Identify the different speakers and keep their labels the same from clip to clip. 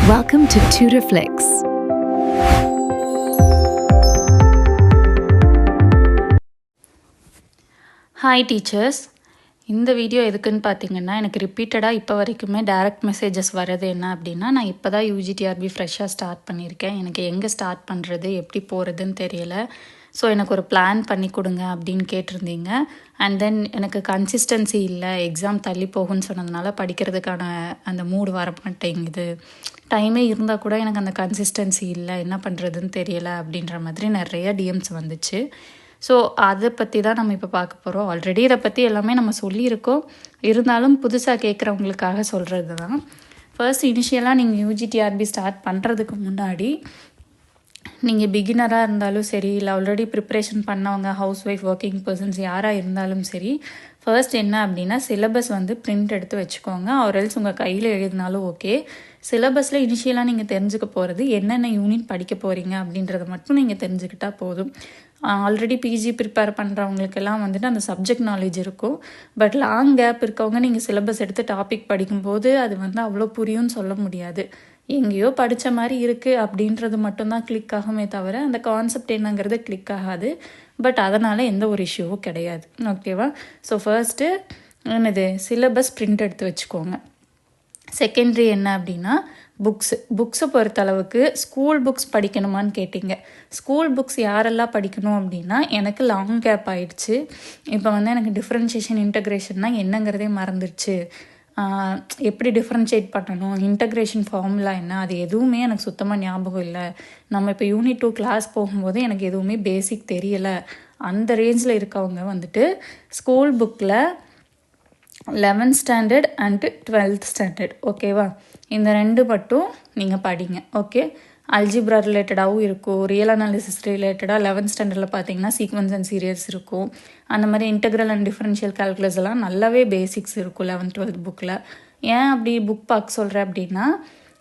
Speaker 1: Welcome to TUTORFLICKS.
Speaker 2: Hi teachers. இந்த video எதுக்குன்னு பார்த்தீங்கன்னா எனக்கு ரிப்பீட்டடாக இப்போ வரைக்குமே டைரக்ட் மெசேஜஸ் வரது என்ன அப்படின்னா நான் இப்போ தான் ugtrb ஃப்ரெஷ்ஷாக ஸ்டார்ட் பண்ணியிருக்கேன். எனக்கு எங்கே ஸ்டார்ட் பண்ணுறது எப்படி போகிறதுன்னு தெரியல. ஸோ எனக்கு ஒரு பிளான் பண்ணி கொடுங்க அப்படின்னு கேட்டிருந்தீங்க. அண்ட் தென் எனக்கு கன்சிஸ்டன்சி இல்லை, எக்ஸாம் தள்ளி போகும்னு சொன்னதுனால படிக்கிறதுக்கான அந்த மூடு வர மாட்டேங்குது, டைமே இருந்தால் கூட எனக்கு அந்த கன்சிஸ்டன்சி இல்லை, என்ன பண்ணுறதுன்னு தெரியலை அப்படின்ற மாதிரி நிறைய டிஎம்ஸ் வந்துச்சு. ஸோ அதை பற்றி தான் நம்ம இப்போ பார்க்க போகிறோம். ஆல்ரெடி இதை பற்றி எல்லாமே நம்ம சொல்லியிருக்கோம், இருந்தாலும் புதுசாக கேட்குறவங்களுக்காக சொல்கிறது தான். ஃபர்ஸ்ட் இனிஷியலாக நீங்கள் ugtrb ஸ்டார்ட் பண்ணுறதுக்கு முன்னாடி நீங்கள் பிகினராக இருந்தாலும் சரி, இல்லை ஆல்ரெடி ப்ரிப்ரேஷன் பண்ணவங்க, ஹவுஸ் ஒய்ஃப், ஒர்க்கிங் பர்சன்ஸ் யாராக இருந்தாலும் சரி, ஃபர்ஸ்ட் என்ன அப்படின்னா சிலபஸ் வந்து பிரிண்ட் எடுத்து வச்சுக்கோங்க. ஆர்எல்ஸ் உங்கள் கையில் எழுதினாலும் ஓகே. சிலபஸில் இனிஷியலாக நீங்கள் தெரிஞ்சுக்க போகிறது என்னென்ன யூனிட் படிக்க போகிறீங்க அப்படின்றத மட்டும் நீங்கள் தெரிஞ்சுக்கிட்டால் போதும். ஆல்ரெடி பிஜி ப்ரிப்பேர் பண்ணுறவங்களுக்கெல்லாம் வந்துட்டு அந்த சப்ஜெக்ட் நாலேஜ் இருக்கும். பட் லாங் கேப் இருக்கவங்க நீங்கள் சிலபஸ் எடுத்து டாபிக் படிக்கும்போது அது வந்து அவ்வளோ புரியும்னு சொல்ல முடியாது. எங்கேயோ படித்த மாதிரி இருக்குது அப்படின்றது மட்டும்தான் கிளிக் ஆகுமே தவிர அந்த கான்செப்ட் என்னங்கிறது கிளிக் ஆகாது. பட் அதனால் எந்த ஒரு இஷ்யூவும் கிடையாது, ஓகேவா? ஸோ ஃபர்ஸ்ட்டு என்னது, சிலபஸ் பிரிண்ட் எடுத்து வச்சுக்கோங்க. செகண்டரி என்ன அப்படின்னா புக்ஸை பொறுத்தளவுக்கு ஸ்கூல் புக்ஸ் படிக்கணுமான்னு கேட்டிங்க. ஸ்கூல் புக்ஸ் யாரெல்லாம் படிக்கணும் அப்படின்னா, எனக்கு லாங் கேப் ஆயிடுச்சு. இப்போ வந்து எனக்கு டிஃப்ரென்ஷியேஷன் இன்டகிரேஷன்னா என்னங்கிறதே மறந்துடுச்சு. எப்படி டிஃப்ரென்ஷியேட் பண்ணணும், இன்டகிரேஷன் ஃபார்முலா என்ன, அது எதுவுமே எனக்கு சுத்தமாக ஞாபகம் இல்லை. நம்ம இப்போ யூனிட் 2 கிளாஸ் போகும்போது எனக்கு எதுவுமே பேசிக் தெரியலை. அந்த ரேஞ்சில் இருக்கவங்க வந்துட்டு ஸ்கூல் புக்கில் 11th standard and 12th standard, ஓகேவா? இந்த ரெண்டு மட்டும் நீங்கள் படிங்க, ஓகே? அல்ஜிப்ரா ரிலேட்டடாகவும் இருக்கும், ரியல் அனாலிசிஸ் ரிலேட்டடாக 11th ஸ்டாண்டர்டில் பார்த்தீங்கன்னா சீக்வன்ஸ் அண்ட் சீரியல்ஸ் இருக்கும். அந்த மாதிரி இன்டெக்ரல் அண்ட் டிஃபரன்ஷியல் கால்குலஸ் எல்லாம் நல்லாவே பேசிக்ஸ் இருக்கும் 11th 12th புக்கில். ஏன் அப்படி புக் பார்க்க சொல்கிறேன் அப்படின்னா,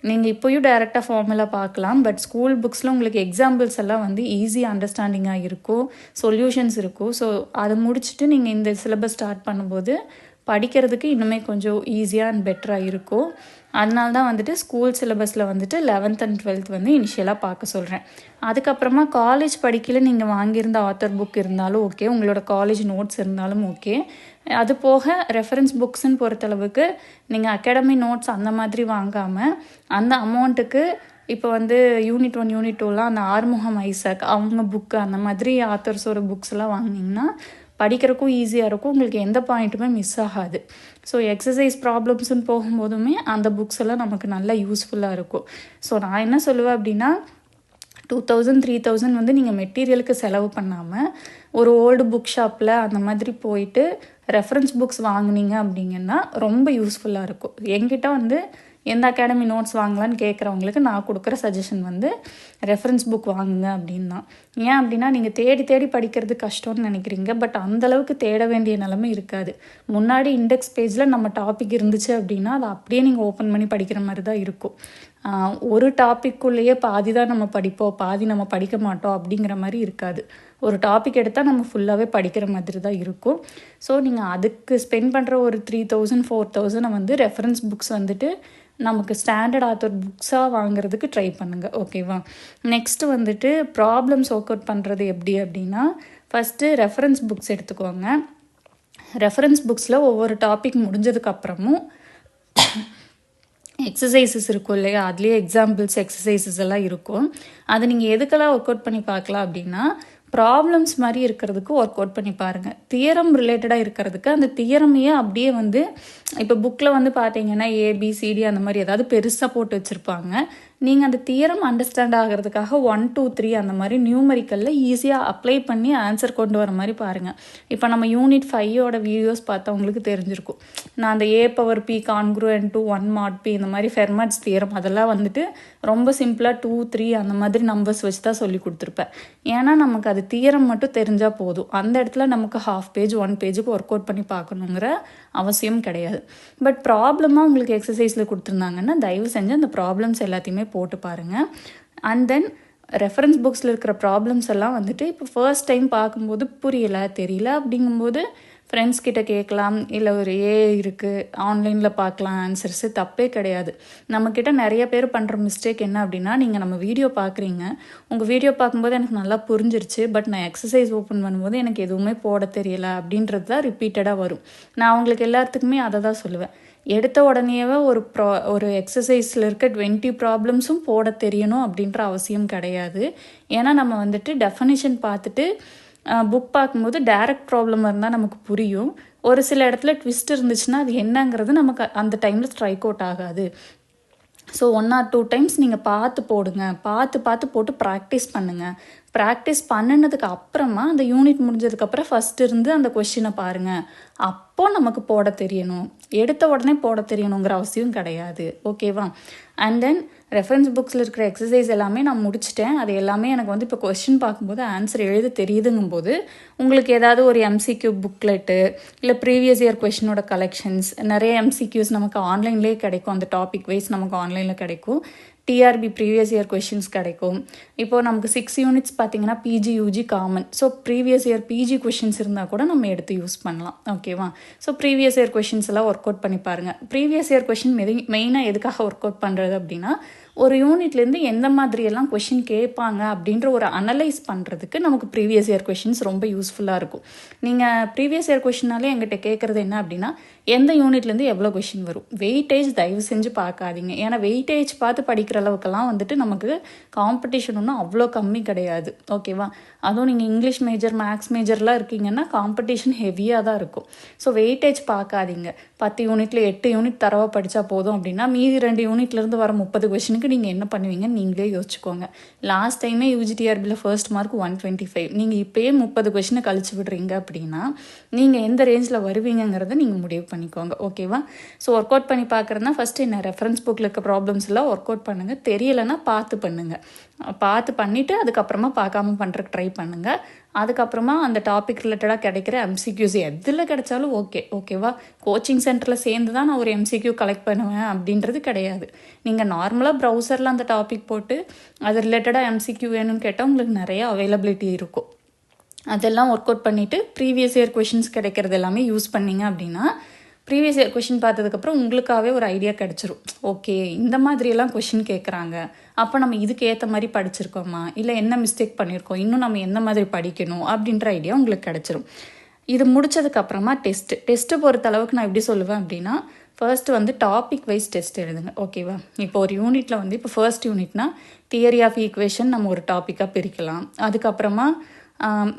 Speaker 2: நீங்கள் இப்போயும் டைரெக்டாக ஃபார்முலா பார்க்கலாம், பட் ஸ்கூல் புக்ஸில் உங்களுக்கு எக்ஸாம்பிள்ஸ் எல்லாம் வந்து ஈஸியாக அண்டர்ஸ்டாண்டிங்காக இருக்கும், சொல்யூஷன்ஸ் இருக்கும். ஸோ அதை முடிச்சுட்டு நீங்கள் இந்த சிலபஸ் ஸ்டார்ட் பண்ணும்போது படிக்கிறதுக்கு இன்னுமே கொஞ்சம் ஈஸியாக அண்ட் பெட்டராக இருக்கும். அதனால தான் வந்துட்டு ஸ்கூல் சிலபஸில் வந்துட்டு 11th and 12th வந்து இனிஷியலாக பார்க்க சொல்கிறேன். அதுக்கப்புறமா காலேஜ் படிக்கல நீங்கள் வாங்கியிருந்த ஆத்தர் புக் இருந்தாலும் ஓகே, உங்களோட காலேஜ் நோட்ஸ் இருந்தாலும் ஓகே. அது போக ரெஃபரன்ஸ் புக்ஸ்ன்னு பொறுத்தளவுக்கு நீங்கள் அகாடமி நோட்ஸ் அந்த மாதிரி வாங்காமல் அந்த அமௌண்ட்டுக்கு இப்போ வந்து யூனிட் 1 யூனிட் 2லாம் அந்த ஆறுமுகம் ஐசக் அவங்க புக்கு அந்த மாதிரி ஆத்தர்ஸோட புக்ஸ் எல்லாம் வாங்கினீங்கன்னா படிக்கிறக்கும் ஈஸியாக இருக்கும், உங்களுக்கு எந்த பாயிண்ட்டுமே மிஸ் ஆகாது. ஸோ எக்ஸசைஸ் ப்ராப்ளம்ஸ்ன்னு போகும்போதுமே அந்த புக்ஸ் எல்லாம் நமக்கு நல்லா யூஸ்ஃபுல்லாக இருக்கும். ஸோ நான் என்ன சொல்லுவேன் அப்படின்னா, 2000 3000 வந்து நீங்கள் மெட்டீரியலுக்கு செலவு பண்ணாமல் ஒரு ஓல்டு புக் ஷாப்பில் அந்த மாதிரி போயிட்டு ரெஃபரன்ஸ் புக்ஸ் வாங்கினீங்க அப்படிங்கன்னா ரொம்ப யூஸ்ஃபுல்லாக இருக்கும். என்கிட்ட வந்து எந்த அகாடமி நோட்ஸ் வாங்கலான்னு கேட்குறவங்களுக்கு நான் கொடுக்குற சஜஷன் வந்து ரெஃபரன்ஸ் புக் வாங்குங்க அப்படின்னு தான். ஏன் அப்படின்னா, நீங்கள் தேடி தேடி படிக்கிறது கஷ்டம்னு நினைக்கிறீங்க, பட் அந்தளவுக்கு தேட வேண்டிய நிலைமை இருக்காது. முன்னாடி இண்டெக்ஸ் பேஜில் நம்ம டாபிக் இருந்துச்சு அப்படின்னா அதை அப்படியே நீங்கள் ஓப்பன் பண்ணி படிக்கிற மாதிரி தான் இருக்கும். ஒரு டாப்பிக்குள்ளேயே பாதி தான் நம்ம படிப்போம், பாதி நம்ம படிக்க மாட்டோம் அப்படிங்கிற மாதிரி இருக்காது. ஒரு டாபிக் எடுத்தால் நம்ம ஃபுல்லாகவே படிக்கிற மாதிரி தான் இருக்கும். ஸோ நீங்கள் அதுக்கு ஸ்பெண்ட் பண்ணுற ஒரு 3000 4000 வந்து ரெஃபரன்ஸ் புக்ஸ் வந்துட்டு நமக்கு ஸ்டாண்டர்ட் ஆத்தர் புக்ஸாக வாங்குறதுக்கு ட்ரை பண்ணுங்கள், ஓகேவா? நெக்ஸ்ட்டு வந்துட்டு ப்ராப்ளம்ஸ் ஒர்க் அவுட் பண்ணுறது எப்படி அப்படின்னா, ஃபஸ்ட்டு ரெஃபரன்ஸ் புக்ஸ் எடுத்துக்கோங்க. ரெஃபரன்ஸ் புக்ஸில் ஒவ்வொரு டாபிக் முடிஞ்சதுக்கப்புறமும் எக்ஸசைசஸ் இருக்கும் இல்லையா, அதுலேயே எக்ஸாம்பிள்ஸ் எக்ஸசைசஸ் எல்லாம் இருக்கும். அது நீங்கள் எதுக்கெல்லாம் ஒர்க் அவுட் பண்ணி பார்க்கலாம் அப்படின்னா, ப்ராப்ளம்ஸ் மாதிரி இருக்கிறதுக்கு ஒர்க் அவுட் பண்ணி பாருங்கள். தியரம் ரிலேட்டடாக இருக்கிறதுக்கு அந்த தியரமையே அப்படியே வந்து இப்போ புக்கில் வந்து பார்த்தீங்கன்னா ஏபிசிடி அந்த மாதிரி ஏதாவது பெருசாக போட்டு வச்சுருப்பாங்க. நீங்கள் அந்த தியரம் அண்டர்ஸ்டாண்ட் ஆகிறதுக்காக 1 2 3 அந்த மாதிரி நியூமரிக்கலில் ஈஸியாக அப்ளை பண்ணி ஆன்சர் கொண்டு வர மாதிரி பாருங்கள். இப்போ நம்ம யூனிட் 5ஓட வீடியோஸ் பார்த்தவங்களுக்கு தெரிஞ்சிருக்கும். நான் அந்த A⁴P கான்க்ரூயன்ட் டு 1 mod P இந்த மாதிரி ஃபெர்மாட்ஸ் தியரம் அதெல்லாம் வந்துட்டு ரொம்ப சிம்பிளாக 2 3 அந்த மாதிரி நம்பர்ஸ் வச்சு தான் சொல்லி கொடுத்துருப்பேன். ஏன்னா நமக்கு அது தியரம் மட்டும் தெரிஞ்சால் போதும், அந்த இடத்துல நமக்கு 1/2 பேஜ் 1 பேஜுக்கு ஒர்க் அவுட் பண்ணி பார்க்கணுங்கிற அவசியம் கிடையாது. பட் ப்ராப்ளமாக உங்களுக்கு எக்ஸசைஸில் கொடுத்துருந்தாங்கன்னா தயவு செஞ்சு அந்த ப்ராப்ளம்ஸ் எல்லாத்தையுமே போட்டு பாருங்கள். அண்ட் தென் ரெஃபரன்ஸ் புக்ஸில் இருக்கிற ப்ராப்ளம்ஸ் எல்லாம் வந்துட்டு இப்போ ஃபர்ஸ்ட் டைம் பார்க்கும்போது புரியலை தெரியல அப்படிங்கும்போது ஃப்ரெண்ட்ஸ் கிட்ட கேட்கலாம், இல்லை ஒரு இருக்குது ஆன்லைனில் பார்க்கலாம் ஆன்சர்ஸு, தப்பே கிடையாது. நம்மக்கிட்ட நிறைய பேர் பண்ணுற மிஸ்டேக் என்ன அப்படின்னா, நீங்கள் நம்ம வீடியோ பார்க்குறீங்க, உங்கள் வீடியோ பார்க்கும்போது எனக்கு நல்லா புரிஞ்சிருச்சு, பட் நான் எக்ஸசைஸ் ஓப்பன் பண்ணும்போது எனக்கு எதுவுமே போட தெரியலை அப்படின்றது தான் ரிப்பீட்டடாக வரும். நான் அவங்களுக்கு எல்லாத்துக்குமே அதை தான் சொல்லுவேன். எடுத்த உடனேவே ஒரு எக்ஸசைஸில் இருக்க 20 ப்ராப்ளம்ஸும் போட தெரியணும் அப்படின்ற அவசியம் கிடையாது. ஏன்னா நம்ம வந்துட்டு டெஃபனிஷன் பார்த்துட்டு புக் பார்க்கும்போது டைரக்ட் ப்ராப்ளம் இருந்தால் நமக்கு புரியும். ஒரு சில இடத்துல ட்விஸ்ட் இருந்துச்சுன்னா அது என்னங்கிறது நமக்கு அந்த டைமில் ஸ்ட்ரைக் அவுட் ஆகாது. ஸோ 1 or 2 டைம்ஸ் நீங்கள் பார்த்து போடுங்க, பார்த்து போட்டு ப்ராக்டிஸ் பண்ணுங்கள். ப்ராக்டிஸ் பண்ணினதுக்கு அப்புறமா அந்த யூனிட் முடிஞ்சதுக்கப்புறம் ஃபஸ்ட் இருந்து அந்த கொஷினை பாருங்கள். அப்போது நமக்கு போட தெரியணும், எடுத்த உடனே போட தெரியணுங்கிற அவசியம் கிடையாது. ஓகேவா? அண்ட் தென் ரெஃபரன்ஸ் புக்ஸில் இருக்கிற எக்ஸசைஸ் எல்லாமே நான் முடிச்சிட்டேன். அது எல்லாமே எனக்கு வந்து இப்போ கொஸ்டின் பார்க்கும்போது ஆன்சர் எழுத தெரியுதுங்கும்போது உங்களுக்கு ஏதாவது ஒரு எம்சிக்யூ புக்லெட்டு இல்லை ப்ரீவியஸ் இயர் கொஷினோட கலெக்ஷன்ஸ், நிறைய எம்சிக்யூஸ் நமக்கு ஆன்லைன்லேயே கிடைக்கும். அந்த டாபிக் வைஸ் நமக்கு ஆன்லைனில் கிடைக்கும். டிஆர்பி ப்ரீவியஸ் இயர் கொஷின்ஸ் கிடைக்கும். இப்போது நமக்கு 6 யூனிட்ஸ் பார்த்தீங்கன்னா PG UG common. So previous year PG questions இருந்தால் கூட நம்ம எடுத்து யூஸ் பண்ணலாம். ஓகேவா? ஸோ ப்ரீவியஸ் இயர் கொஷின்ஸ் எல்லாம் ஒர்க் அவுட் பண்ணி பாருங்கள். ப்ரீவியஸ் இயர் கொஷின் மெயினாக எதுக்காக ஒர்க் அவுட் பண்ணுறது அப்படின்னா, ஒரு யூனிட்லேருந்து எந்த மாதிரியெல்லாம் கொஷின் கேட்பாங்க அப்படின்ற ஒரு அனலைஸ் பண்ணுறதுக்கு நமக்கு ப்ரீவியஸ் இயர் கொஷின்ஸ் ரொம்ப யூஸ்ஃபுல்லாக இருக்கும். நீங்கள் ப்ரீவியஸ் இயர் கொஷினாலே எங்கிட்ட கேட்குறது என்ன அப்படின்னா, எந்த யூனிட்லேருந்து எவ்வளோ கொஷின் வரும், வெயிட்டேஜ் தயவு செஞ்சு பார்க்காதீங்க. ஏன்னா வெயிட்டேஜ் பார்த்து படிக்கிற அளவுக்கெல்லாம் வந்துட்டு நமக்கு காம்படிஷன் ஒன்றும் அவ்வளோ கம்மி கிடையாது. ஓகேவா? அதுவும் நீங்கள் இங்கிலீஷ் மேஜர் மேக்ஸ் மேஜர்லாம் இருக்கீங்கன்னா காம்படிஷன் ஹெவியாக தான் இருக்கும். ஸோ வெயிட்டேஜ் பார்க்காதீங்க. 10 யூனிட்டில் 8 யூனிட் தரவாக படித்தா போதும் அப்படின்னா மீதி 2 யூனிட்லேருந்து வர 30 கொஷினுக்கு நீங்கள் என்ன பண்ணுவீங்கன்னு நீங்களே யோசிச்சுக்கோங்க. லாஸ்ட் டைமே யூஜிடிஆர்பியில் ஃபர்ஸ்ட் மார்க் 125. நீங்கள் இப்போயே 30 கொஷினை கழிச்சு விடுறீங்க அப்படின்னா நீங்கள் எந்த ரேஞ்சில் வருவீங்கிறத நீங்கள் முடிவு பண்ணிக்கோங்க. ஓகேவா? ஸோ ஒர்க் அவுட் பண்ணி பார்க்குறதுனா ஃபஸ்ட்டு என்ன ரெஃபரன்ஸ் புக்கில் இருக்க ப்ராப்ளம்ஸ் எல்லாம் ஒர்க் அவுட் பண்ணுங்கள். தெரியலைன்னா பார்த்து பண்ணுங்கள். பார்த்து பண்ணிவிட்டு அதுக்கப்புறமா பார்க்காம பண்ணுறதுக்கு ட்ரை பண்ணுங்கள். அதுக்கப்புறமா அந்த டாபிக் ரிலேட்டடாக கிடைக்கிற எம்சிக்யூஸ் எதில் கிடைச்சாலும் ஓகேவா? கோச்சிங் சென்டரில் சேர்ந்து தான் நான் ஒரு எம்சிக்யூ கலெக்ட் பண்ணுவேன் அப்படின்றது கிடையாது. நீங்கள் நார்மலாக ப்ரௌசரில் அந்த டாபிக் போட்டு அது ரிலேட்டடாக எம்சிக்யூ வேணும்னு கேட்டால் உங்களுக்கு நிறைய அவைலபிலிட்டி இருக்கும். அதெல்லாம் ஒர்க் அவுட் பண்ணிவிட்டு ப்ரீவியஸ் இயர் கொஷின்ஸ் கிடைக்கிறது எல்லாமே யூஸ் பண்ணிங்க அப்படின்னா ப்ரீவியஸ் இயர் கொஷின் பார்த்ததுக்கப்புறம் உங்களுக்காகவே ஒரு ஐடியா கிடச்சிரும். ஓகே, இந்த மாதிரியெல்லாம் கொஷின் கேட்குறாங்க, அப்போ நம்ம இதுக்கு ஏற்ற மாதிரி படிச்சிருக்கோமா, இல்லை என்ன மிஸ்டேக் பண்ணியிருக்கோம், இன்னும் நம்ம எந்த மாதிரி படிக்கணும் அப்படின்ற ஐடியா உங்களுக்கு கிடச்சிரும். இது முடிச்சதுக்கப்புறமா டெஸ்ட்டு பொறுத்த அளவுக்கு நான் எப்படி சொல்லுவேன் அப்படின்னா, ஃபர்ஸ்ட் வந்து டாபிக் வைஸ் டெஸ்ட் எழுதுங்க. ஓகேவா? இப்போ ஒரு யூனிட்டில் வந்து இப்போ ஃபர்ஸ்ட் யூனிட்னா தியரி ஆஃப் ஈக்குவேஷன் நம்ம ஒரு டாப்பிக்காக பிரிக்கலாம். அதுக்கப்புறமா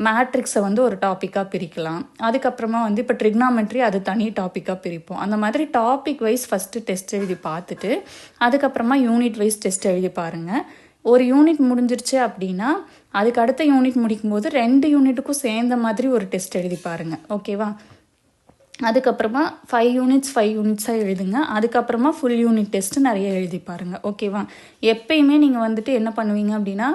Speaker 2: மேட்ரிக்ஸை வந்து ஒரு டாப்பிக்காக பிரிக்கலாம். அதுக்கப்புறமா வந்து இப்போ ட்ரிக்னாமெட்ரி அது தனி டாப்பிக்காக பிரிப்போம். அந்த மாதிரி டாபிக் வைஸ் ஃபஸ்ட்டு டெஸ்ட் எழுதி பார்த்துட்டு அதுக்கப்புறமா யூனிட் வைஸ் டெஸ்ட் எழுதி பாருங்கள். ஒரு யூனிட் முடிஞ்சிருச்சு அப்படின்னா அதுக்கு அடுத்த யூனிட் முடிக்கும்போது 2 யூனிட்டுக்கும் சேர்ந்த மாதிரி ஒரு டெஸ்ட் எழுதி பாருங்கள். ஓகேவா? அதுக்கப்புறமா 5 யூனிட்ஸாக எழுதுங்க. அதுக்கப்புறமா ஃபுல் யூனிட் டெஸ்ட்டு நிறைய எழுதி பாருங்கள். ஓகேவா? எப்பயுமே நீங்கள் வந்துட்டு என்ன பண்ணுவீங்க அப்படின்னா,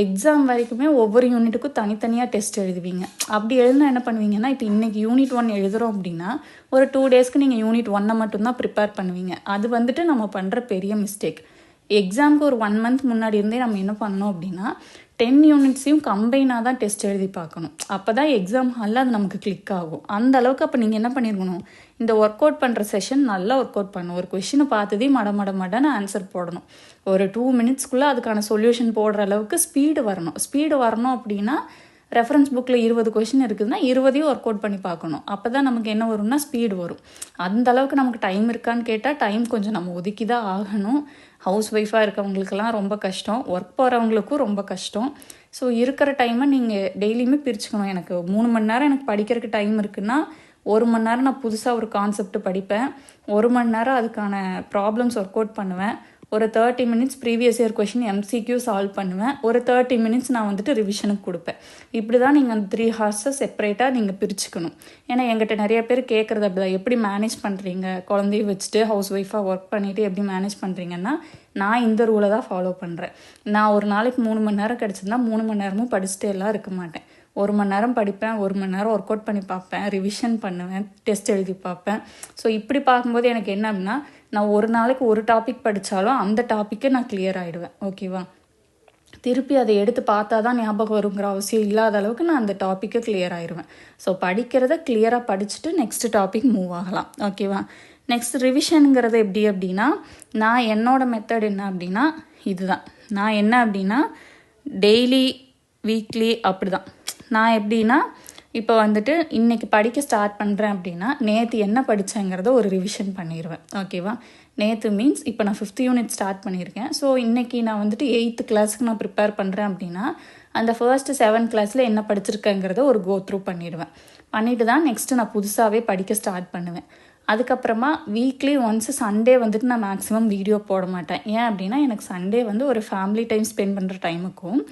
Speaker 2: எக்ஸாம் வரைக்குமே ஒவ்வொரு யூனிட்டுக்கும் தனித்தனியாக டெஸ்ட் எழுதுவீங்க. அப்படி எழுதுனா என்ன பண்ணுவீங்கன்னா, இப்போ இன்றைக்கி யூனிட் 1 எழுதுகிறோம் அப்படின்னா ஒரு 2 டேஸ்க்கு நீங்கள் யூனிட் 1 மட்டும்தான் ப்ரிப்பேர் பண்ணுவீங்க. அது வந்துட்டு நம்ம பண்ணுற பெரிய மிஸ்டேக். எக்ஸாமுக்கு ஒரு 1 மந்த் முன்னாடி இருந்தே நம்ம என்ன பண்ணோம் அப்படின்னா 10 யூனிட்ஸையும் கம்பைனாக தான் டெஸ்ட் எழுதி பார்க்கணும். அப்போ தான் எக்ஸாம் ஹாலில் அது நமக்கு கிளிக் ஆகும். அந்த அளவுக்கு அப்போ நீங்கள் என்ன பண்ணியிருக்கணும், இந்த ஒர்க் அவுட் பண்ணுற செஷன் நல்லா ஒர்க் அவுட் பண்ணணும். ஒரு கொஷினை பார்த்ததே மடன்னு ஆன்சர் போடணும். ஒரு 2 மினிட்ஸ்க்குள்ளே அதுக்கான சொல்யூஷன் போடுற அளவுக்கு ஸ்பீடு வரணும் அப்படின்னா ரெஃபரன்ஸ் புக்கில் 20 கொஷின் இருக்குதுன்னா 20ஐயும் ஒர்க் அவுட் பண்ணி பார்க்கணும். அப்போ தான் நமக்கு என்ன வரும்னா ஸ்பீடு வரும். அந்த அளவுக்கு நமக்கு டைம் இருக்கான்னு கேட்டால் டைம் கொஞ்சம் நம்ம ஒதுக்கி தான் ஆகணும். ஹவுஸ் ஒய்ஃபாக இருக்கவங்களுக்கெல்லாம் ரொம்ப கஷ்டம், ஒர்க் போகிறவங்களுக்கும் ரொம்ப கஷ்டம். ஸோ இருக்கிற டைமை நீங்கள் டெய்லியுமே பிரிச்சுக்கணும். எனக்கு 3 மணி நேரம் எனக்கு படிக்கிறதுக்கு டைம் இருக்குன்னா 1 மணி நேரம் நான் புதுசாக ஒரு கான்செப்ட் படிப்பேன், 1 மணி நேரம் அதுக்கான ப்ராப்ளம்ஸ் ஒர்க் அவுட் பண்ணுவேன், ஒரு 30 minutes previous year question MCQ solve பண்ணுவேன், ஒரு 30 மினிட்ஸ் நான் வந்துட்டு ரிவிஷனுக்கு கொடுப்பேன். இப்படி தான் நீங்கள் அந்த 3 ஹார்ஸை செப்பரேட்டாக நீங்கள் பிரிச்சுக்கணும். ஏன்னா எங்கிட்ட நிறைய பேர் கேட்குறது அப்படிதான், எப்படி மேனேஜ் பண்ணுறீங்க, குழந்தைய வச்சுட்டு ஹவுஸ் ஒய்ஃபாக ஒர்க் பண்ணிவிட்டு எப்படி மேனேஜ் பண்ணுறீங்கன்னா, நான் இந்த ரூலை தான் ஃபாலோ பண்ணுறேன். நான் ஒரு நாளைக்கு 3 மணி நேரம் கிடச்சிருந்தா 3 மணி நேரமும் படிச்சுட்டே எல்லாம் இருக்க மாட்டேன். 1 மணி நேரம் படிப்பேன், 1 மணி நேரம் ஒர்க் அவுட் பண்ணி பார்ப்பேன், ரிவிஷன் பண்ணுவேன், டெஸ்ட் எழுதி பார்ப்பேன். ஸோ இப்படி பார்க்கும்போது எனக்கு என்ன அப்படின்னா, நான் ஒரு நாளைக்கு ஒரு டாபிக் படித்தாலும் அந்த டாப்பிக்கை நான் கிளியர் ஆகிடுவேன். ஓகேவா? திருப்பி அதை எடுத்து பார்த்தா தான் ஞாபகம் வருங்கிற அவசியம் இல்லாத அளவுக்கு நான் அந்த டாப்பிக்கை கிளியர் ஆயிடுவேன். ஸோ படிக்கிறத கிளியராக படிச்சுட்டு நெக்ஸ்ட் டாபிக் மூவ் ஆகலாம். ஓகேவா? நெக்ஸ்ட் ரிவிஷனுங்கிறது எப்படி அப்படின்னா, நான் என்னோடய மெத்தட் என்ன அப்படின்னா இதுதான். நான் என்ன அப்படின்னா டெய்லி வீக்லி அப்படி தான். நான் எப்படின்னா இப்போ வந்துட்டு இன்றைக்கி படிக்க ஸ்டார்ட் பண்ணுறேன் அப்படின்னா நேற்று என்ன படித்தேங்கிறத ஒரு ரிவிஷன் பண்ணிடுவேன். ஓகேவா? நேற்று மீன்ஸ் இப்போ நான் 5th யூனிட் ஸ்டார்ட் பண்ணியிருக்கேன். ஸோ இன்றைக்கி நான் வந்துட்டு 8th கிளாஸுக்கு நான் ப்ரிப்பேர் பண்ணுறேன் அப்படின்னா அந்த ஃபர்ஸ்ட்டு 7 கிளாஸில் என்ன படிச்சிருக்கேங்கிறத ஒரு கோ த்ரூ பண்ணிடுவேன். பண்ணிவிட்டு தான் நெக்ஸ்ட்டு நான் புதுசாகவே படிக்க ஸ்டார்ட் பண்ணுவேன். அதுக்கப்புறமா வீக்லி ஒன்ஸ் சண்டே வந்துட்டு நான் மேக்ஸிமம் வீடியோ போட மாட்டேன். ஏன் அப்படின்னா எனக்கு சண்டே வந்து ஒரு ஃபேமிலி டைம் ஸ்பெண்ட் பண்ணுற டைமுக்கும்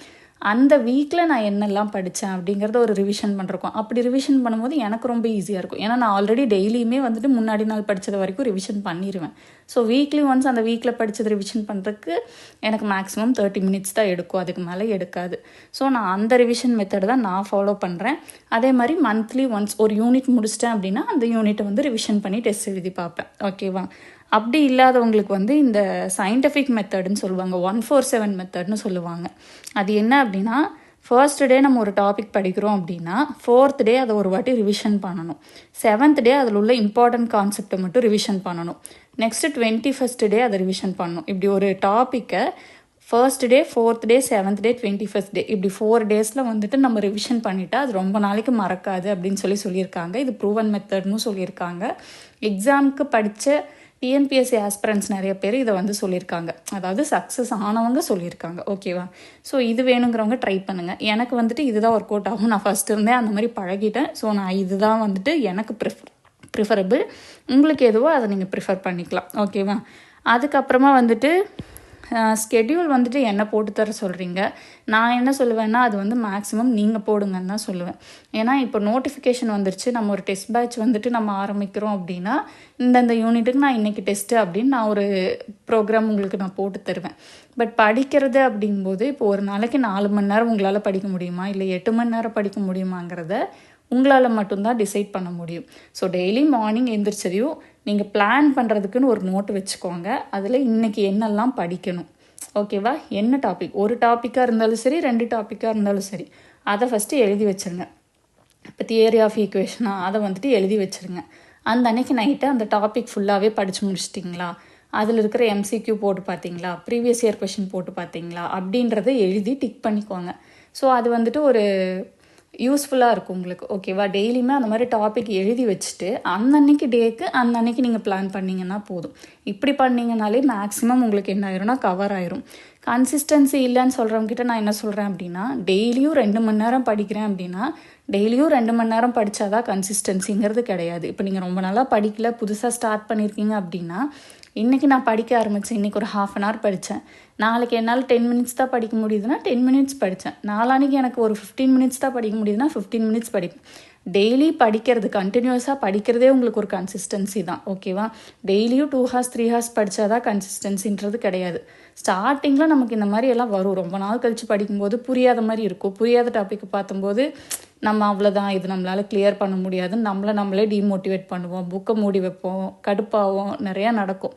Speaker 2: அந்த வீக்கில் நான் என்னெல்லாம் படித்தேன் அப்படிங்கிறத ஒரு ரிவிஷன் பண்ணுறோம். அப்படி ரிவிஷன் பண்ணும்போது எனக்கு ரொம்ப ஈஸியாக இருக்கும். ஏன்னா நான் ஆல்ரெடி டெய்லியுமே வந்துட்டு முன்னாடி நாள் படித்தது வரைக்கும் ரிவிஷன் பண்ணிடுவேன். ஸோ வீக்லி ஒன்ஸ் அந்த வீக்கில் படித்தது ரிவிஷன் பண்ணுறதுக்கு எனக்கு மேக்ஸிமம் 30 மினிட்ஸ் தான் எடுக்கும், அதுக்கு மேலே எடுக்காது. ஸோ நான் அந்த ரிவிஷன் மெத்தட் தான் நான் ஃபாலோ பண்ணுறேன். அதே மாதிரி மந்த்லி ஒன்ஸ் ஒரு யூனிட் முடிச்சிட்டேன் அப்படின்னா அந்த யூனிட்டை வந்து ரிவிஷன் பண்ணி டெஸ்ட் எழுதி பார்ப்பேன். ஓகேவா? அப்படி இல்லாதவங்களுக்கு வந்து இந்த சயின்டிஃபிக் மெத்தடுன்னு சொல்லுவாங்க, 147 மெத்தட்னு சொல்லுவாங்க. அது என்ன அப்படின்னா ஃபர்ஸ்ட் டே நம்ம ஒரு டாபிக் படிக்கிறோம் அப்படின்னா 4th டே அதை ஒரு வாட்டி ரிவிஷன் பண்ணணும். 7th டே அதில் உள்ள இம்பார்ட்டன்ட் கான்செப்டை மட்டும் ரிவிஷன் பண்ணணும். நெக்ஸ்ட்டு 21st டே அதை ரிவிஷன் பண்ணணும். இப்படி ஒரு டாப்பிக்கை ஃபர்ஸ்ட் டே, 4th டே, 7th டே, 21st டே இப்படி 4 டேஸில் வந்துட்டு நம்ம ரிவிஷன் பண்ணிவிட்டா அது ரொம்ப நாளைக்கு மறக்காது அப்படின்னு சொல்லியிருக்காங்க. இது ப்ரூவன் மெத்தட்னு சொல்லியிருக்காங்க. எக்ஸாமுக்கு படித்த டிஎன்பிஎஸ்சி ஆஸ்பிரண்ட்ஸ் நிறைய பேர் இதை வந்து சொல்லியிருக்காங்க, அதாவது சக்ஸஸ் ஆனவங்க சொல்லியிருக்காங்க. ஓகேவா? ஸோ இது வேணுங்கிறவங்க ட்ரை பண்ணுங்கள். எனக்கு வந்துட்டு இதுதான் ஒர்க் அவுட் ஆகும். நான் ஃபஸ்ட்டு இருந்தே அந்த மாதிரி பழகிட்டேன். ஸோ நான் இதுதான் வந்துட்டு எனக்கு ப்ரிஃபரபிள். உங்களுக்கு எதுவோ அதை நீங்கள் ப்ரிஃபர் பண்ணிக்கலாம். ஓகேவா? அதுக்கப்புறமா வந்துட்டு ஸ்கெட்யூல் வந்துட்டு என்ன போட்டு தர சொல்கிறீங்க. நான் என்ன சொல்லுவேன்னா அது வந்து மேக்ஸிமம் நீங்கள் போடுங்கன்னு தான் சொல்லுவேன். ஏன்னா இப்போ நோட்டிஃபிகேஷன் வந்துருச்சு, நம்ம ஒரு டெஸ்ட் பேட்ச் வந்துட்டு நம்ம ஆரம்பிக்கிறோம் அப்படின்னா இந்த யூனிட்டுக்கு நான் இன்றைக்கி டெஸ்ட்டு அப்படின்னு நான் ஒரு ப்ரோக்ராம் உங்களுக்கு நான் போட்டு தருவேன். பட் படிக்கிறது அப்படிங்கும்போது இப்போ ஒரு நாளைக்கு 4 மணி நேரம் உங்களால் படிக்க முடியுமா இல்லை 8 மணி நேரம் படிக்க முடியுமாங்கிறத உங்களால் மட்டும்தான் டிசைட் பண்ண முடியும். ஸோ டெய்லி மார்னிங் எழுந்திரிச்சதையும் நீங்கள் பிளான் பண்ணுறதுக்குன்னு ஒரு நோட்டு வச்சுக்கோங்க. அதில் இன்றைக்கி என்னெல்லாம் படிக்கணும். ஓகேவா? என்ன டாபிக், ஒரு டாப்பிக்காக இருந்தாலும் சரி 2 டாப்பிக்காக இருந்தாலும் சரி அதை ஃபஸ்ட்டு எழுதி வச்சுருங்க. இப்போ தியரி ஆஃப் ஈக்குவேஷனா அதை வந்துட்டு எழுதி வச்சுருங்க. அந்த அன்னைக்கு நைட்டு அந்த டாபிக் ஃபுல்லாகவே படித்து முடிச்சிட்டிங்களா, அதில் இருக்கிற எம்சிக்யூ போட்டு பார்த்தீங்களா, ப்ரீவியஸ் இயர் கொஷின் போட்டு பார்த்தீங்களா அப்படின்றத எழுதி டிக் பண்ணிக்கோங்க. ஸோ அது வந்துட்டு ஒரு யூஸ்ஃபுல்லாக இருக்கும் உங்களுக்கு. ஓகேவா? டெய்லியுமே அந்த மாதிரி டாபிக் எழுதி வச்சுட்டு அன்னன்னைக்கு டேக்கு அன்னன்னைக்கு நீங்கள் பிளான் பண்ணிங்கன்னா போதும். இப்படி பண்ணிங்கனாலே மேக்ஸிமம் உங்களுக்கு என்ன ஆயிரும்னா கவர் ஆயிரும். கன்சிஸ்டன்சி இல்லைன்னு சொல்கிறவங்ககிட்ட நான் என்ன சொல்கிறேன் அப்படின்னா டெய்லியும் 2 மணி நேரம் படிக்கிறேன் அப்படின்னா டெய்லியும் 2 மணி நேரம் படித்தாதான் கன்சிஸ்டன்சிங்கிறது கிடையாது. இப்போ நீங்கள் ரொம்ப நாளாக படிக்கல, புதுசாக ஸ்டார்ட் பண்ணியிருக்கீங்க அப்படின்னா இன்றைக்கி நான் படிக்க ஆரம்பித்தேன், இன்றைக்கி ஒரு 1/2 hour படித்தேன், நாளைக்கு என்னால் 10 minutes தான் படிக்க முடியுதுன்னா 10 minutes படித்தேன், நாளான்னைக்கு எனக்கு ஒரு 15 minutes தான் படிக்க முடியுதுன்னா 15 minutes படிப்பேன். டெய்லி படிக்கிறது, கண்டினியூஸாக படிக்கிறதே உங்களுக்கு ஒரு கன்சிஸ்டன்சி தான். ஓகேவா? டெய்லியும் 2 hours 3 hours படித்தாதான் கன்சிஸ்டன்சின்றது கிடையாது. ஸ்டார்டிங்கில் நமக்கு இந்த மாதிரி எல்லாம் வரும். ரொம்ப நாள் கழித்து படிக்கும்போது புரியாத மாதிரி இருக்கும். புரியாத டாபிக் பார்த்தும்போது நம்ம அவ்வளோதான், இது நம்மளால் கிளியர் பண்ண முடியாதுன்னு நம்மளே டிமோட்டிவேட் பண்ணுவோம், புக்கை மூடி வைப்போம், கடுப்பாகும், நிறையா நடக்கும்.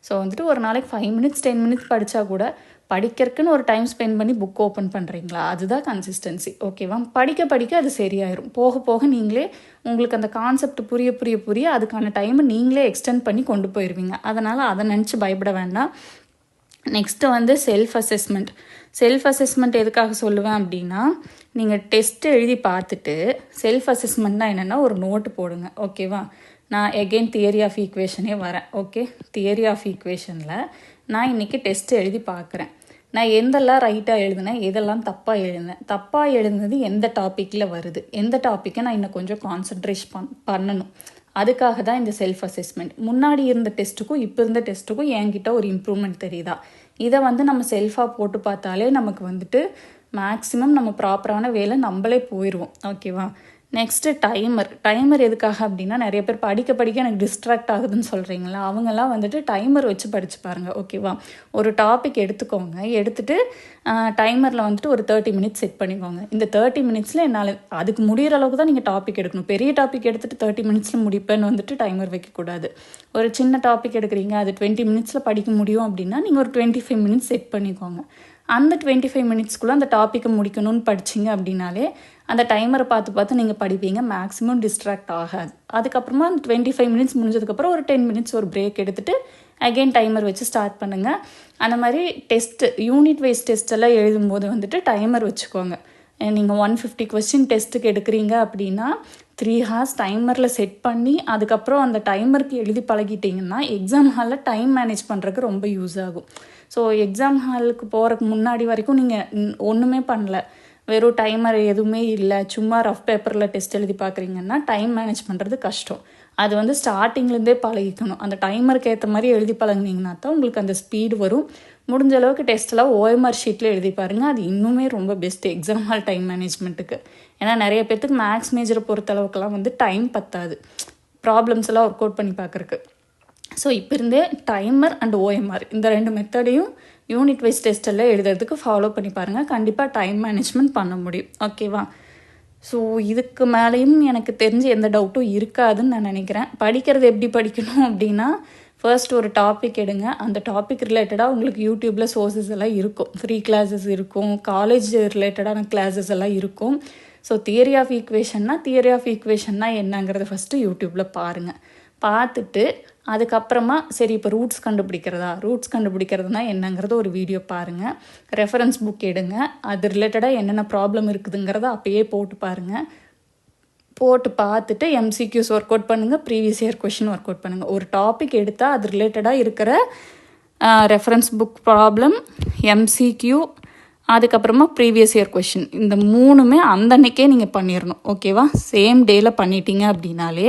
Speaker 2: ஸோ வந்துட்டு ஒரு நாளைக்கு 5 minutes 10 minutes படித்தா கூட படிக்கிறதுக்குன்னு ஒரு டைம் ஸ்பெண்ட் பண்ணி புக் ஓப்பன் பண்ணுறீங்களா, அதுதான் கன்சிஸ்டன்சி. ஓகேவா? படிக்க படிக்க அது சரியாயிரும். போக போக நீங்களே உங்களுக்கு அந்த கான்செப்ட் புரிய அதுக்கான டைமை நீங்களே எக்ஸ்டெண்ட் பண்ணி கொண்டு போயிடுவீங்க. அதனால் அதை நினச்சி பயப்பட வேண்டாம். நெக்ஸ்ட்டு வந்து செல்ஃப் அசஸ்மெண்ட் எதுக்காக சொல்லுவேன் அப்படின்னா நீங்கள் டெஸ்ட்டு எழுதி பார்த்துட்டு செல்ஃப் அசஸ்மெண்ட்னா என்னென்னா ஒரு நோட்டு போடுங்க. ஓகேவா? நான் எகெயின் தியரி ஆஃப் ஈக்குவேஷனே வரேன். ஓகே, தியரி ஆஃப் ஈக்குவேஷனில் நான் இன்றைக்கி டெஸ்ட்டு எழுதி பார்க்குறேன். நான் எந்தெல்லாம் ரைட்டாக எழுதினேன், எதெல்லாம் தப்பாக எழுதுனது எந்த டாப்பிக்கில் வருது, எந்த டாப்பிக்கை நான் இன்னும் கொஞ்சம் கான்சன்ட்ரேட் பண்ணணும். அதுக்காக தான் இந்த செல்ஃப் அசஸ்மெண்ட். முன்னாடி இருந்த டெஸ்ட்டுக்கும் இப்போ இருந்த டெஸ்ட்டுக்கும் என்கிட்ட ஒரு இம்ப்ரூவ்மெண்ட் தெரியுதா, இதை வந்து நம்ம செல்ஃபாக போட்டு பார்த்தாலே நமக்கு வந்துட்டு மேக்ஸிமம் நம்ம ப்ராப்பரான வேலை நம்மளே போயிடுவோம். ஓகேவா? நெக்ஸ்ட்டு டைமர் எதுக்காக அப்படின்னா நிறைய பேர் படிக்க எனக்கு டிஸ்ட்ராக்ட் ஆகுதுன்னு சொல்கிறீங்களா, அவங்கெல்லாம் வந்துட்டு டைமர் வச்சு படித்து பாருங்கள். ஓகேவா? ஒரு டாபிக் எடுத்துக்கோங்க, எடுத்துகிட்டு டைமரில் வந்துட்டு ஒரு 30 minutes செட் பண்ணிக்கோங்க. இந்த 30 minutesல என்னால் அதுக்கு முடிகிற அளவுக்கு தான் நீங்கள் டாபிக் எடுக்கணும். பெரிய டாபிக் எடுத்துகிட்டு 30 minutesல முடிப்பேன்னு வந்துட்டு டைமர் வைக்கக்கூடாது. ஒரு சின்ன டாபிக் எடுக்கிறீங்க, அது 20 minutesல படிக்க முடியும் அப்படின்னா நீங்கள் ஒரு 25 minutes செட் பண்ணிக்கோங்க. அந்த 25 மினிட்ஸ்க்குள்ளே அந்த டாப்பிக்கை முடிக்கணும்னு படிச்சிங்க அப்படின்னாலே அந்த டைமரை பார்த்து நீங்கள் படிப்பீங்க. மேக்ஸிமம் டிஸ்ட்ராக்ட் ஆகாது. அதுக்கப்புறமா அந்த 25 மினிட்ஸ் முடிஞ்சதுக்கப்புறம் ஒரு 10 மினிட்ஸ் ஒரு பிரேக் எடுத்துகிட்டு அகெயின் டைமர் வச்சு ஸ்டார்ட் பண்ணுங்கள். அந்த மாதிரி யூனிட் வைஸ் டெஸ்ட் எல்லாம் எழுதும்போது வந்துட்டு டைமர் வச்சுக்கோங்க. நீங்கள் 150 கொஸ்டின் டெஸ்ட்டுக்கு எடுக்கிறீங்க அப்படின்னா 3 ஹார்ஸ் டைமரில் செட் பண்ணி அதுக்கப்புறம் அந்த டைமருக்கு எழுதி பழகிட்டிங்கன்னா எக்ஸாம் ஹாலில் டைம் மேனேஜ் பண்ணுறதுக்கு ரொம்ப யூஸ் ஆகும். ஸோ எக்ஸாம் ஹாலுக்கு போகிறதுக்கு முன்னாடி வரைக்கும் நீங்கள் ஒன்றுமே பண்ணல, வெறும் டைமர் எதுவுமே இல்லை, சும்மா ரஃப் பேப்பரில் டெஸ்ட் எழுதி பார்க்குறீங்கன்னா டைம் மேனேஜ் பண்ணுறது கஷ்டம். அது வந்து ஸ்டார்டிங்லேருந்தே பழகிக்கணும். அந்த டைமருக்கு ஏற்ற மாதிரி எழுதி பழகினீங்கன்னா தான் உங்களுக்கு அந்த ஸ்பீடு வரும். முடிஞ்ச அளவுக்கு டெஸ்ட்டெல்லாம் OMR ஷீட்டில் எழுதி பாருங்கள். அது இன்னுமே ரொம்ப பெஸ்ட்டு எக்ஸாம் ஹால் டைம் மேனேஜ்மெண்ட்டுக்கு. ஏன்னா நிறைய பேர்த்துக்கு மேக்ஸ் மேஜரை பொறுத்தளவுக்குலாம் வந்து டைம் பத்தாது ப்ராப்ளம்ஸ் எல்லாம் ஒர்க் அவுட் பண்ணி பார்க்குறக்கு. ஸோ இப்போ இருந்தே டைமர் அண்ட் OMR இந்த 2 மெத்தடையும் யூனிட் வைஸ் டெஸ்ட்டெல்லாம் எழுதுறதுக்கு ஃபாலோ பண்ணி பாருங்கள். கண்டிப்பாக டைம் மேனேஜ்மெண்ட் பண்ண முடியும். ஓகேவா? ஸோ இதுக்கு மேலேயும் எனக்கு தெரிஞ்சு எந்த டவுட்டும் இருக்காதுன்னு நான் நினைக்கிறேன். படிக்கிறது எப்படி படிக்கணும் அப்படின்னா, ஃபர்ஸ்ட் ஒரு டாபிக் எடுங்க. அந்த டாபிக் ரிலேட்டடாக உங்களுக்கு யூடியூப்பில் சோர்ஸஸ் எல்லாம் இருக்கும், ஃப்ரீ கிளாஸஸ் இருக்கும், காலேஜ் ரிலேட்டடான கிளாஸஸ் எல்லாம் இருக்கும். ஸோ தியரி ஆஃப் ஈக்குவேஷன்னா என்னங்கிறத ஃபஸ்ட்டு யூடியூப்பில் பாருங்கள். பார்த்துட்டு அதுக்கப்புறமா சரி இப்போ ரூட்ஸ் கண்டுபிடிக்கிறதுனா என்னங்கிறத ஒரு வீடியோ பாருங்கள். ரெஃபரன்ஸ் புக் எடுங்க. அது ரிலேட்டடாக என்னென்ன ப்ராப்ளம் இருக்குதுங்கிறத அப்பயே போட்டு பாருங்கள். போட்டு பார்த்துட்டு MCQs ஒர்க் அவுட் பண்ணுங்கள், previous year question work out பண்ணுங்கள். ஒரு டாபிக் எடுத்தால் அது ரிலேட்டடாக இருக்கிற ரெஃபரன்ஸ் புக் ப்ராப்ளம், MCQ, அதுக்கப்புறமா ப்ரீவியஸ் இயர் கொஷின், இந்த 3மே அன்னைக்கே நீங்கள் பண்ணிடணும். ஓகேவா? சேம் டேயில் பண்ணிட்டீங்க அப்படின்னாலே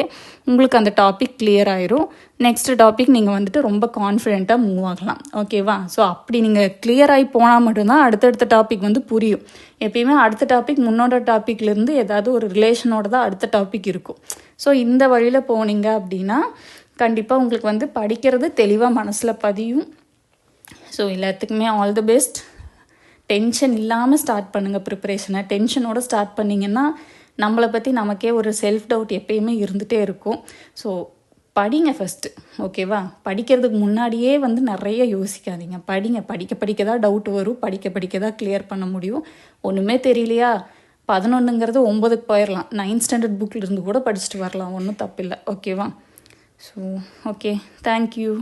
Speaker 2: உங்களுக்கு அந்த டாபிக் கிளியர் ஆயிரும். நெக்ஸ்ட் டாபிக் நீங்கள் வந்துட்டு ரொம்ப கான்ஃபிடென்ட்டாக மூவ் ஆகலாம். ஓகேவா? ஸோ அப்படி நீங்கள் கிளியர் ஆகி போனால் மட்டும்தான் அடுத்தடுத்த டாபிக் வந்து புரியும். எப்பயுமே அடுத்த டாபிக் முன்னோட டாப்பிக்லேருந்து ஏதாவது ஒரு ரிலேஷனோட தான் அடுத்த டாபிக் இருக்கும். ஸோ இந்த வழியில் போனீங்க அப்படின்னா கண்டிப்பாக உங்களுக்கு வந்து படிக்கிறது தெளிவாக மனசில் பதியும். ஸோ எல்லாத்துக்குமே ஆல் தி பெஸ்ட். டென்ஷன் இல்லாமல் ஸ்டார்ட் பண்ணுங்கள் ப்ரிப்பரேஷனை. டென்ஷனோடு ஸ்டார்ட் பண்ணிங்கன்னா நம்மளை பற்றி நமக்கே ஒரு செல்ஃப் டவுட் எப்பயுமே இருந்துகிட்டே இருக்கும். ஸோ படிங்க ஃபஸ்ட்டு. ஓகேவா? படிக்கிறதுக்கு முன்னாடியே வந்து நிறைய யோசிக்காதீங்க. படிக்க தான் டவுட் வரும், படிக்க தான் கிளியர் பண்ண முடியும். ஒன்றுமே தெரியலையா 11ங்கிறது 9க்கு போயிடலாம். 9th ஸ்டாண்டர்ட் புக்கில் இருந்து கூட படிச்சுட்டு வரலாம், ஒன்றும் தப்பில்லை. ஓகேவா? So okay, thank you.